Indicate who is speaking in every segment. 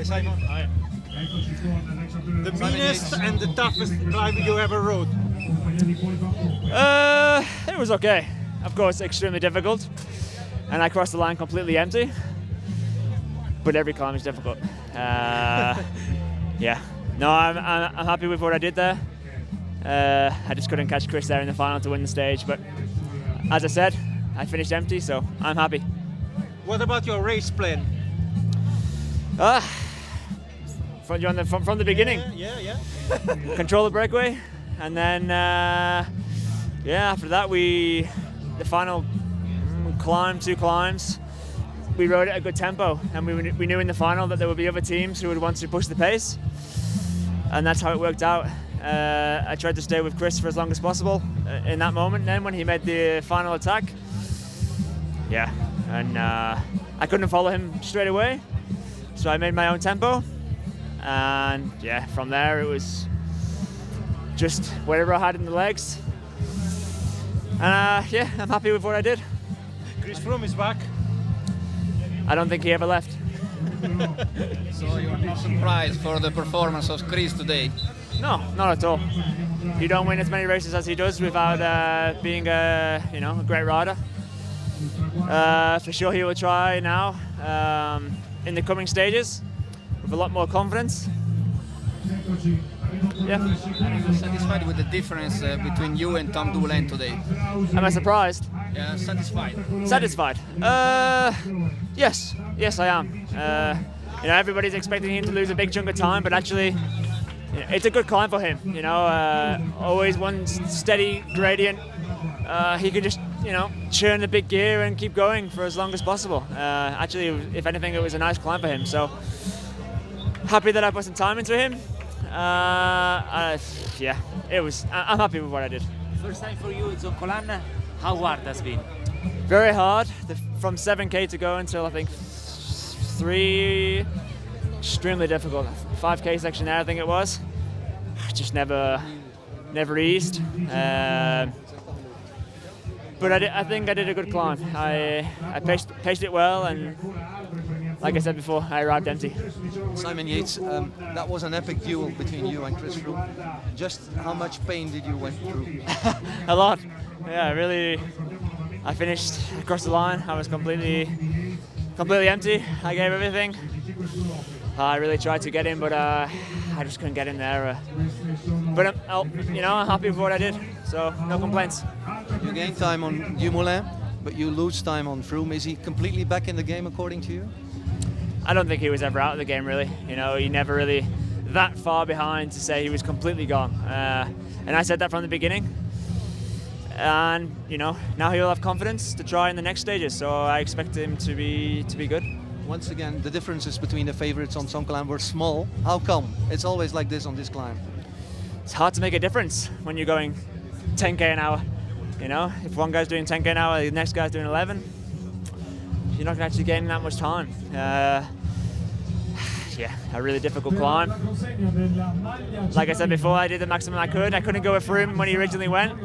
Speaker 1: Hi, Simon. Hi. The meanest and the toughest climb you ever rode?
Speaker 2: It was okay. Of course, extremely difficult. And I crossed the line completely empty. But every climb is difficult. Yeah. No, I'm happy with what I did there. I just couldn't catch Chris there in the final to win the stage. But as I said, I finished empty, so I'm happy.
Speaker 1: What about your race plan?
Speaker 2: From the beginning.
Speaker 1: Yeah.
Speaker 2: Control the breakaway, and then after that the final climb, 2 climbs, we rode at a good tempo, and we knew in the final that there would be other teams who would want to push the pace, and that's how it worked out. I tried to stay with Chris for as long as possible in that moment. Then when he made the final attack, and I couldn't follow him straight away, so I made my own tempo. And from there it was just whatever I had in the legs. And I'm happy with what I did.
Speaker 1: Chris Froome is back.
Speaker 2: I don't think he ever left.
Speaker 3: So you're not surprised for the performance of Chris today?
Speaker 2: No, not at all. You don't win as many races as he does without being a great rider. For sure he will try now in the coming stages with a lot more confidence. Yeah.
Speaker 3: Are you satisfied with the difference between you and Tom Dumoulin today?
Speaker 2: Am I surprised?
Speaker 3: Yeah, satisfied.
Speaker 2: Satisfied? Yes, I am. Everybody's expecting him to lose a big chunk of time, but actually, it's a good climb for him. Always one steady gradient. He could just, churn the big gear and keep going for as long as possible. Actually, if anything, it was a nice climb for him. So happy that I put some time into him. It was. I'm happy with what I did.
Speaker 4: First time for you in Zoncolan. How hard has been?
Speaker 2: Very hard. From 7K to go until I think 3, extremely difficult. 5K section there, I think it was. Just never eased. But I think I did a good climb. I paced it well, and like I said before, I arrived empty.
Speaker 5: Simon Yates, that was an epic duel between you and Chris Froome. Just how much pain did you went through?
Speaker 2: A lot. Yeah, really. I finished across the line. I was completely empty. I gave everything. I really tried to get in, but I just couldn't get in there. But I'm happy with what I did, so no complaints.
Speaker 5: You gained time on Dumoulin, but you lose time on Froome. Is he completely back in the game according to you?
Speaker 2: I don't think he was ever out of the game, really. He never really that far behind to say he was completely gone. And I said that from the beginning. And now he'll have confidence to try in the next stages. So I expect him to be good.
Speaker 5: Once again, the differences between the favorites on some climb were small. How come? It's always like this on this climb.
Speaker 2: It's hard to make a difference when you're going 10k an hour. If one guy's doing 10k an hour, the next guy's doing 11. You're not actually gaining that much time. A really difficult climb. Like I said before, I did the maximum I could. I couldn't go with Froome when he originally went.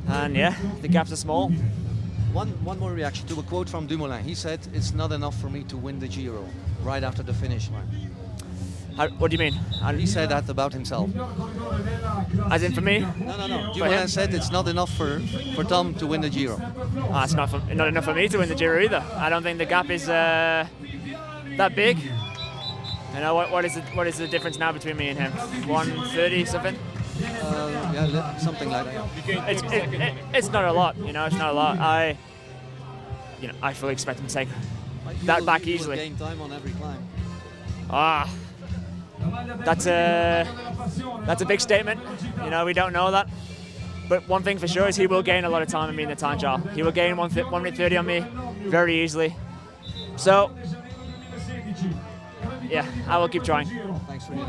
Speaker 2: And the gaps are small.
Speaker 5: One more reaction to a quote from Dumoulin. He said, "It's not enough for me to win the Giro," right after the finish line.
Speaker 2: What do you mean?
Speaker 5: He said that about himself.
Speaker 2: As in for me?
Speaker 5: No. Dumoulin said it's not enough for Tom to win the Giro.
Speaker 2: It's not enough for me to win the Giro either. I don't think the gap is that big. What is the difference now between me and him? 130 something?
Speaker 5: Something like that.
Speaker 2: It's not a lot. It's not a lot. I fully expect him to take that back easily.
Speaker 5: Gain time on every climb.
Speaker 2: That's a big statement. We don't know that. But one thing for sure is he will gain a lot of time on me in the time trial. He will gain 1 minute 30 on me very easily. So, I will keep trying.
Speaker 5: Thanks for your